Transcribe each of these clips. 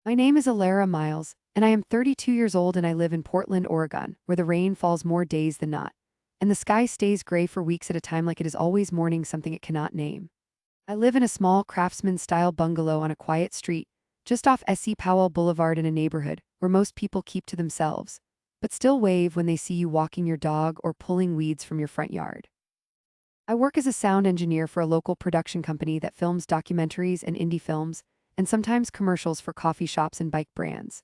My name is Elara Myles, and I am 32 years old and I live in Portland, Oregon, where the rain falls more days than not, and the sky stays gray for weeks at a time like it is always mourning something it cannot name. I live in a small craftsman-style bungalow on a quiet street, just off SE Powell Boulevard in a neighborhood where most people keep to themselves, but still wave when they see you walking your dog or pulling weeds from your front yard. I work as a sound engineer for a local production company that films documentaries and indie films, and sometimes commercials for coffee shops and bike brands.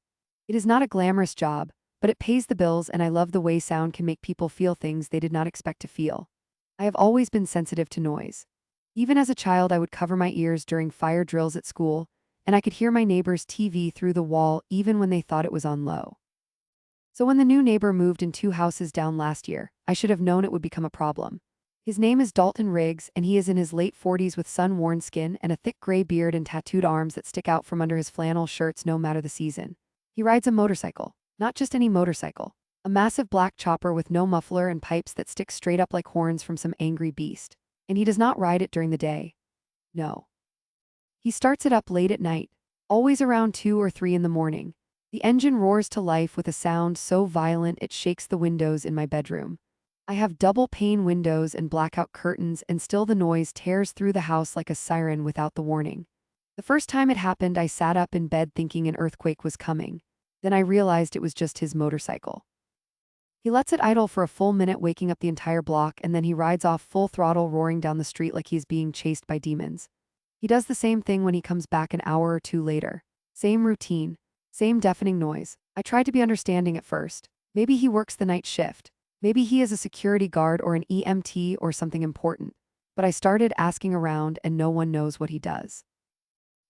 It is not a glamorous job, but it pays the bills, and I love the way sound can make people feel things they did not expect to feel. I have always been sensitive to noise. Even as a child, I would cover my ears during fire drills at school, and I could hear my neighbor's TV through the wall even when they thought it was on low. So when the new neighbor moved in 2 houses down last year, I should have known it would become a problem. His name is Dalton Riggs, and he is in his late 40s with sun-worn skin and a thick gray beard and tattooed arms that stick out from under his flannel shirts no matter the season. He rides a motorcycle, not just any motorcycle, a massive black chopper with no muffler and pipes that stick straight up like horns from some angry beast. And he does not ride it during the day. No. He starts it up late at night, always around 2 or 3 in the morning. The engine roars to life with a sound so violent it shakes the windows in my bedroom. I have double-pane windows and blackout curtains, and still the noise tears through the house like a siren without the warning. The first time it happened, I sat up in bed thinking an earthquake was coming. Then I realized it was just his motorcycle. He lets it idle for a full minute, waking up the entire block, and then he rides off full throttle, roaring down the street like he's being chased by demons. He does the same thing when he comes back an hour or two later. Same routine, same deafening noise. I tried to be understanding at first. Maybe he works the night shift. Maybe he is a security guard or an EMT or something important. But I started asking around, and no one knows what he does.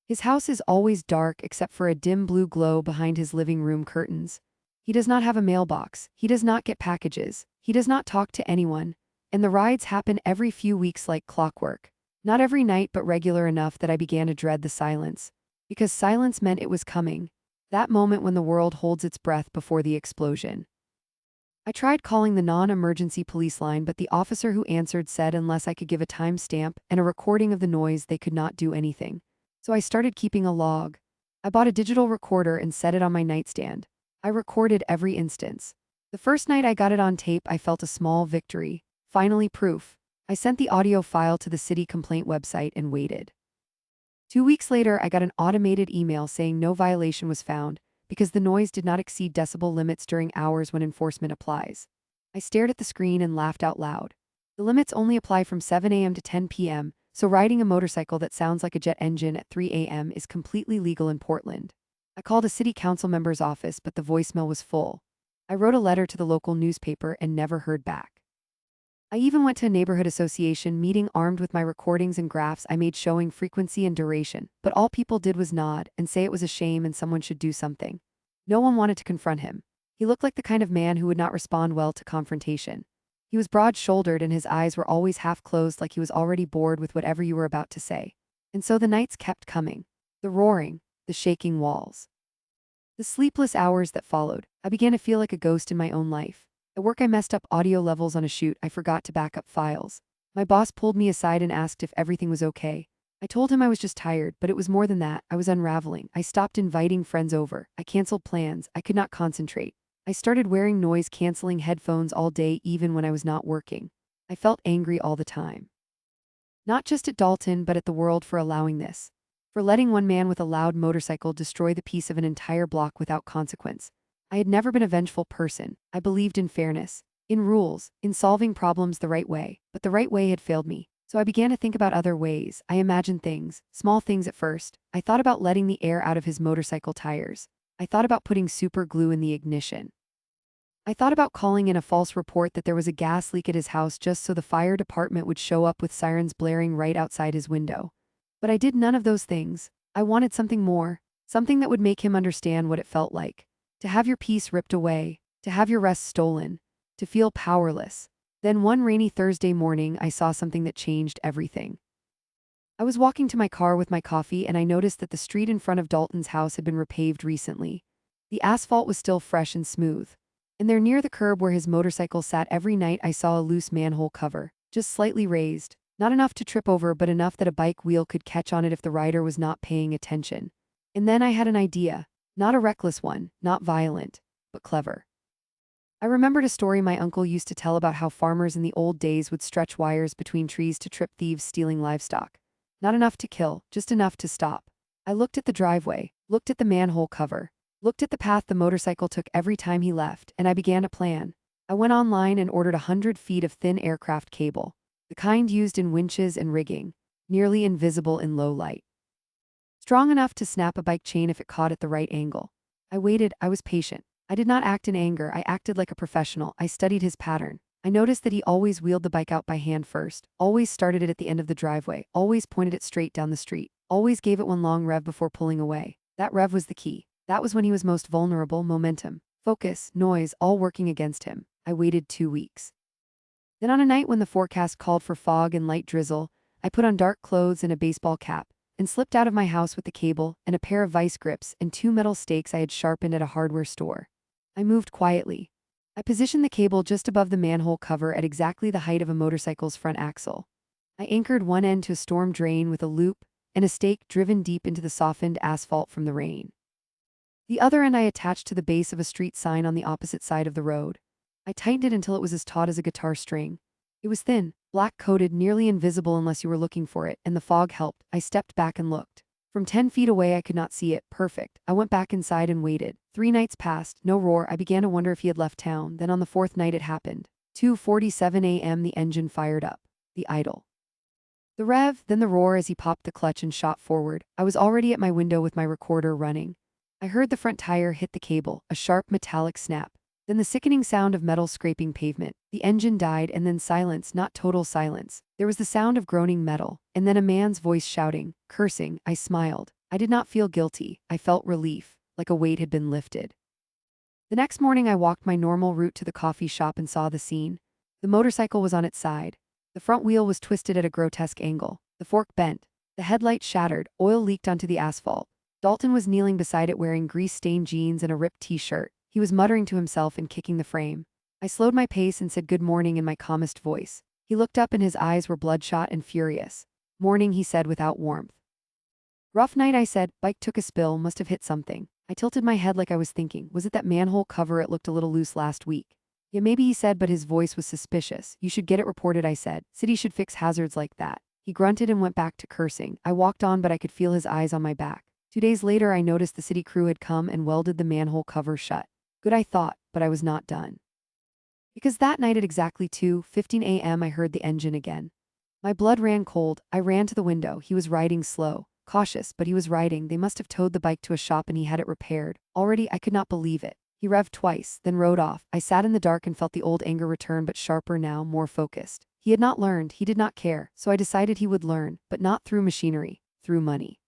His house is always dark except for a dim blue glow behind his living room curtains. He does not have a mailbox. He does not get packages. He does not talk to anyone. And the rides happen every few weeks like clockwork. Not every night, but regular enough that I began to dread the silence. Because silence meant it was coming. That moment when the world holds its breath before the explosion. I tried calling the non-emergency police line, but the officer who answered said unless I could give a timestamp and a recording of the noise, they could not do anything. So I started keeping a log. I bought a digital recorder and set it on my nightstand. I recorded every instance. The first night I got it on tape, I felt a small victory. Finally, proof. I sent the audio file to the city complaint website and waited. 2 weeks later, I got an automated email saying no violation was found, because the noise did not exceed decibel limits during hours when enforcement applies. I stared at the screen and laughed out loud. The limits only apply from 7 a.m. to 10 p.m., so riding a motorcycle that sounds like a jet engine at 3 a.m. is completely legal in Portland. I called a city council member's office, but the voicemail was full. I wrote a letter to the local newspaper and never heard back. I even went to a neighborhood association meeting armed with my recordings and graphs I made showing frequency and duration, but all people did was nod and say it was a shame and someone should do something. No one wanted to confront him. He looked like the kind of man who would not respond well to confrontation. He was broad-shouldered and his eyes were always half closed, like he was already bored with whatever you were about to say. And so the nights kept coming. The roaring, the shaking walls. The sleepless hours that followed. I began to feel like a ghost in my own life. At work, I messed up audio levels on a shoot. I forgot to back up files. My boss pulled me aside and asked if everything was okay. I told him I was just tired, but it was more than that. I was unraveling. I stopped inviting friends over. I canceled plans. I could not concentrate. I started wearing noise-canceling headphones all day, even when I was not working. I felt angry all the time. Not just at Dalton, but at the world for allowing this. For letting one man with a loud motorcycle destroy the peace of an entire block without consequence. I had never been a vengeful person. I believed in fairness, in rules, in solving problems the right way, but the right way had failed me. So I began to think about other ways. I imagined things, small things at first. I thought about letting the air out of his motorcycle tires. I thought about putting super glue in the ignition. I thought about calling in a false report that there was a gas leak at his house just so the fire department would show up with sirens blaring right outside his window. But I did none of those things. I wanted something more, something that would make him understand what it felt like. To have your peace ripped away, to have your rest stolen, to feel powerless. Then one rainy Thursday morning, I saw something that changed everything. I was walking to my car with my coffee and I noticed that the street in front of Dalton's house had been repaved recently. The asphalt was still fresh and smooth. And there near the curb where his motorcycle sat every night, I saw a loose manhole cover, just slightly raised, not enough to trip over but enough that a bike wheel could catch on it if the rider was not paying attention. And then I had an idea. Not a reckless one, not violent, but clever. I remembered a story my uncle used to tell about how farmers in the old days would stretch wires between trees to trip thieves stealing livestock. Not enough to kill, just enough to stop. I looked at the driveway, looked at the manhole cover, looked at the path the motorcycle took every time he left, and I began to plan. I went online and ordered 100 feet of thin aircraft cable, the kind used in winches and rigging, nearly invisible in low light. Strong enough to snap a bike chain if it caught at the right angle. I waited, I was patient. I did not act in anger, I acted like a professional. I studied his pattern. I noticed that he always wheeled the bike out by hand first, always started it at the end of the driveway, always pointed it straight down the street, always gave it one long rev before pulling away. That rev was the key. That was when he was most vulnerable, momentum, focus, noise, all working against him. I waited 2 weeks. Then on a night when the forecast called for fog and light drizzle, I put on dark clothes and a baseball cap, and slipped out of my house with the cable and a pair of vice grips and 2 metal stakes I had sharpened at a hardware store. I moved quietly. I positioned the cable just above the manhole cover at exactly the height of a motorcycle's front axle. I anchored one end to a storm drain with a loop and a stake driven deep into the softened asphalt from the rain. The other end I attached to the base of a street sign on the opposite side of the road. I tightened it until it was as taut as a guitar string. It was thin, black-coated, nearly invisible unless you were looking for it, and the fog helped. I stepped back and looked. From 10 feet away I could not see it. Perfect. I went back inside and waited. 3 nights passed, no roar. I began to wonder if he had left town. Then on the 4th night it happened. 2:47 a.m. the engine fired up. The idle. The rev, then the roar as he popped the clutch and shot forward. I was already at my window with my recorder running. I heard the front tire hit the cable, a sharp metallic snap. Then the sickening sound of metal scraping pavement. The engine died and then silence, not total silence. There was the sound of groaning metal, and then a man's voice shouting, cursing. I smiled. I did not feel guilty. I felt relief, like a weight had been lifted. The next morning I walked my normal route to the coffee shop and saw the scene. The motorcycle was on its side. The front wheel was twisted at a grotesque angle. The fork bent. The headlight shattered. Oil leaked onto the asphalt. Dalton was kneeling beside it wearing grease-stained jeans and a ripped t-shirt. He was muttering to himself and kicking the frame. I slowed my pace and said good morning in my calmest voice. He looked up and his eyes were bloodshot and furious. Morning, he said without warmth. Rough night, I said. Bike took a spill, must have hit something. I tilted my head like I was thinking, was it that manhole cover? It looked a little loose last week. Yeah, maybe, he said, but his voice was suspicious. You should get it reported, I said. City should fix hazards like that. He grunted and went back to cursing. I walked on, but I could feel his eyes on my back. 2 days later I noticed the city crew had come and welded the manhole cover shut. Good, I thought, but I was not done. Because that night at exactly 2:15 a.m. I heard the engine again. My blood ran cold. I ran to the window. He was riding slow, cautious, but he was riding. They must have towed the bike to a shop and he had it repaired. Already I could not believe it. He revved twice, then rode off. I sat in the dark and felt the old anger return, but sharper now, more focused. He had not learned, he did not care, so I decided he would learn, but not through machinery, through money.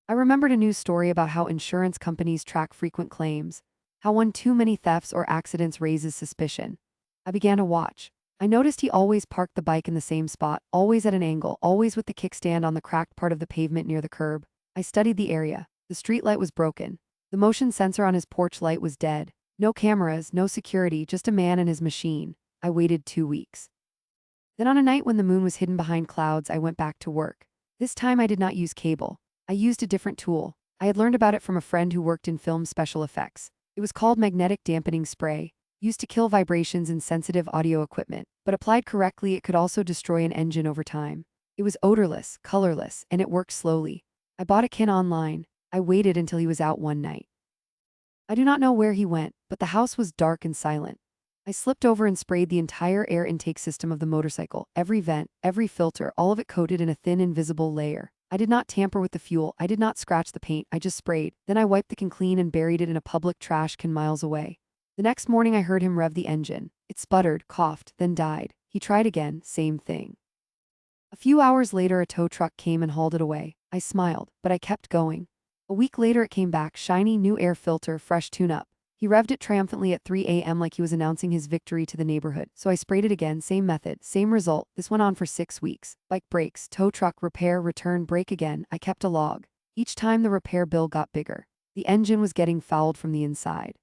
I remembered a news story about how insurance companies track frequent claims, how one too many thefts or accidents raises suspicion. I began to watch. I noticed he always parked the bike in the same spot, always at an angle, always with the kickstand on the cracked part of the pavement near the curb. I studied the area. The street light was broken. The motion sensor on his porch light was dead. No cameras, no security, just a man and his machine. I waited 2 weeks. Then on a night when the moon was hidden behind clouds, I went back to work. This time I did not use cable. I used a different tool. I had learned about it from a friend who worked in film special effects. It was called magnetic dampening spray, used to kill vibrations in sensitive audio equipment, but applied correctly it could also destroy an engine over time. It was odorless, colorless, and it worked slowly. I bought a can online. I waited until he was out one night. I do not know where he went, but the house was dark and silent. I slipped over and sprayed the entire air intake system of the motorcycle, every vent, every filter, all of it coated in a thin invisible layer. I did not tamper with the fuel, I did not scratch the paint, I just sprayed. Then I wiped the can clean and buried it in a public trash can miles away. The next morning I heard him rev the engine. It sputtered, coughed, then died. He tried again, same thing. A few hours later a tow truck came and hauled it away. I smiled, but I kept going. A week later it came back, shiny new air filter, fresh tune-up. He revved it triumphantly at 3 a.m. like he was announcing his victory to the neighborhood. So I sprayed it again, same method, same result. This went on for 6 weeks. Bike breaks, tow truck, repair, return, break again. I kept a log. Each time the repair bill got bigger. The engine was getting fouled from the inside.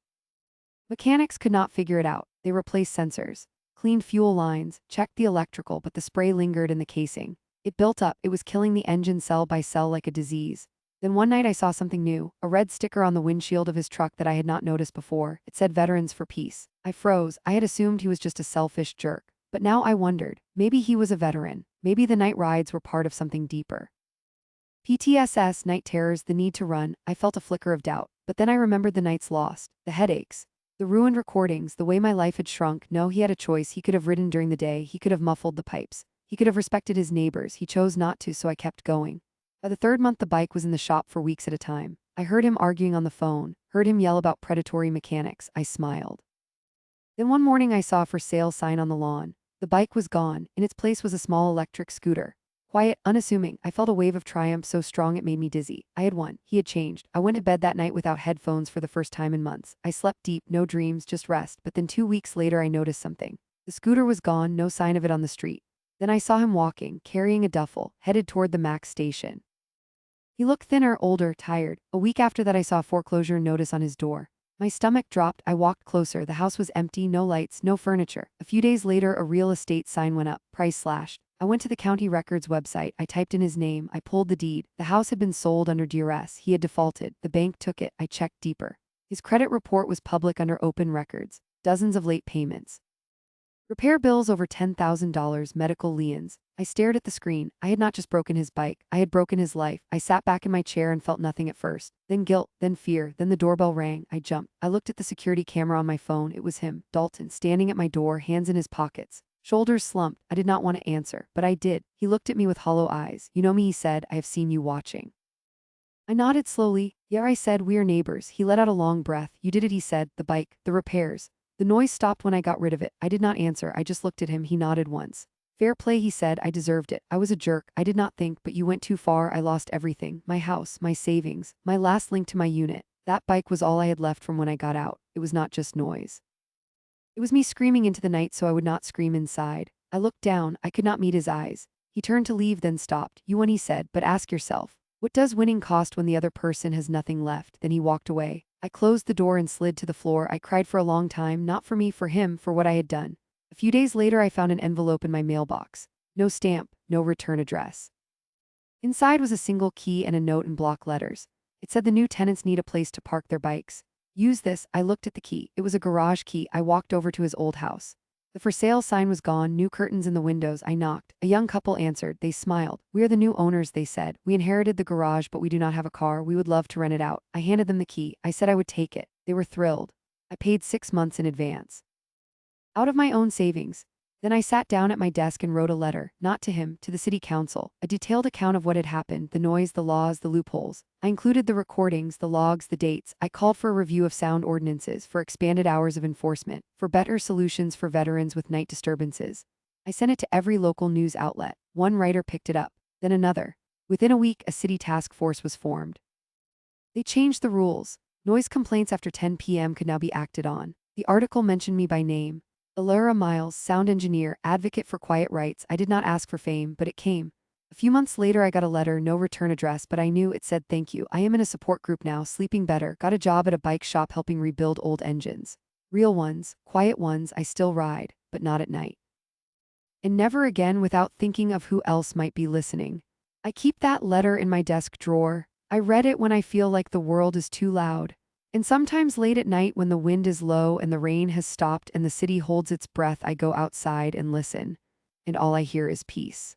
Mechanics could not figure it out. They replaced sensors, cleaned fuel lines, checked the electrical, but the spray lingered in the casing. It built up. It was killing the engine cell by cell like a disease. Then one night I saw something new, a red sticker on the windshield of his truck that I had not noticed before. It said Veterans for Peace. I froze. I had assumed he was just a selfish jerk. But now I wondered, maybe he was a veteran. Maybe the night rides were part of something deeper. PTSS, night terrors, the need to run. I felt a flicker of doubt. But then I remembered the nights lost, the headaches, the ruined recordings, the way my life had shrunk. No, he had a choice. He could have ridden during the day. He could have muffled the pipes. He could have respected his neighbors. He chose not to, so I kept going. By the third month, the bike was in the shop for weeks at a time. I heard him arguing on the phone, heard him yell about predatory mechanics. I smiled. Then one morning I saw a for sale sign on the lawn. The bike was gone. In its place was a small electric scooter. Quiet, unassuming, I felt a wave of triumph so strong it made me dizzy. I had won. He had changed. I went to bed that night without headphones for the first time in months. I slept deep, no dreams, just rest. But then 2 weeks later I noticed something. The scooter was gone, no sign of it on the street. Then I saw him walking, carrying a duffel, headed toward the Max station. He looked thinner, older, tired. A week after that I saw a foreclosure notice on his door. My stomach dropped. I walked closer. The house was empty, no lights, no furniture. A few days later a real estate sign went up, price slashed. I went to the county records website. I typed in his name. I pulled the deed. The house had been sold under duress. He had defaulted. The bank took it. I checked deeper. His credit report was public under open records. Dozens of late payments. Repair bills over $10,000, medical liens. I stared at the screen. I had not just broken his bike. I had broken his life. I sat back in my chair and felt nothing at first. Then guilt, then fear, then the doorbell rang. I jumped. I looked at the security camera on my phone. It was him, Dalton, standing at my door, hands in his pockets. Shoulders slumped. I did not want to answer, but I did. He looked at me with hollow eyes. You know me, he said. I have seen you watching. I nodded slowly. Yeah, I said, we are neighbors. He let out a long breath. You did it, he said. The bike, the repairs. The noise stopped when I got rid of it. I did not answer. I just looked at him. He nodded once. Fair play, he said. I deserved it. I was a jerk. I did not think, but you went too far. I lost everything. My house, my savings, my last link to my unit. That bike was all I had left from when I got out. It was not just noise. It was me screaming into the night so I would not scream inside. I looked down. I could not meet his eyes. He turned to leave, then stopped. You won, he said, but ask yourself, what does winning cost when the other person has nothing left? Then he walked away. I closed the door and slid to the floor. I cried for a long time, not for me, for him, for what I had done. A few days later I found an envelope in my mailbox. No stamp, no return address. Inside was a single key and a note in block letters. It said the new tenants need a place to park their bikes. Use this. I looked at the key. It was a garage key. I walked over to his old house. The for sale sign was gone, new curtains in the windows. I knocked. A young couple answered. They smiled. We are the new owners, they said. We inherited the garage, but we do not have a car. We would love to rent it out. I handed them the key. I said I would take it. They were thrilled. I paid 6 months in advance. Out of my own savings. Then I sat down at my desk and wrote a letter, not to him, to the city council, a detailed account of what had happened, the noise, the laws, the loopholes. I included the recordings, the logs, the dates. I called for a review of sound ordinances, for expanded hours of enforcement, for better solutions for veterans with night disturbances. I sent it to every local news outlet. One writer picked it up, then another. Within a week, a city task force was formed. They changed the rules. Noise complaints after 10 p.m. could now be acted on. The article mentioned me by name. Elara Myles, sound engineer, advocate for quiet rights. I did not ask for fame, but it came. A few months later I got a letter, no return address, but I knew it said thank you. I am in a support group now, sleeping better, got a job at a bike shop helping rebuild old engines. Real ones, quiet ones. I still ride, but not at night. And never again without thinking of who else might be listening. I keep that letter in my desk drawer. I read it when I feel like the world is too loud. And sometimes late at night when the wind is low and the rain has stopped and the city holds its breath, I go outside and listen, and all I hear is peace.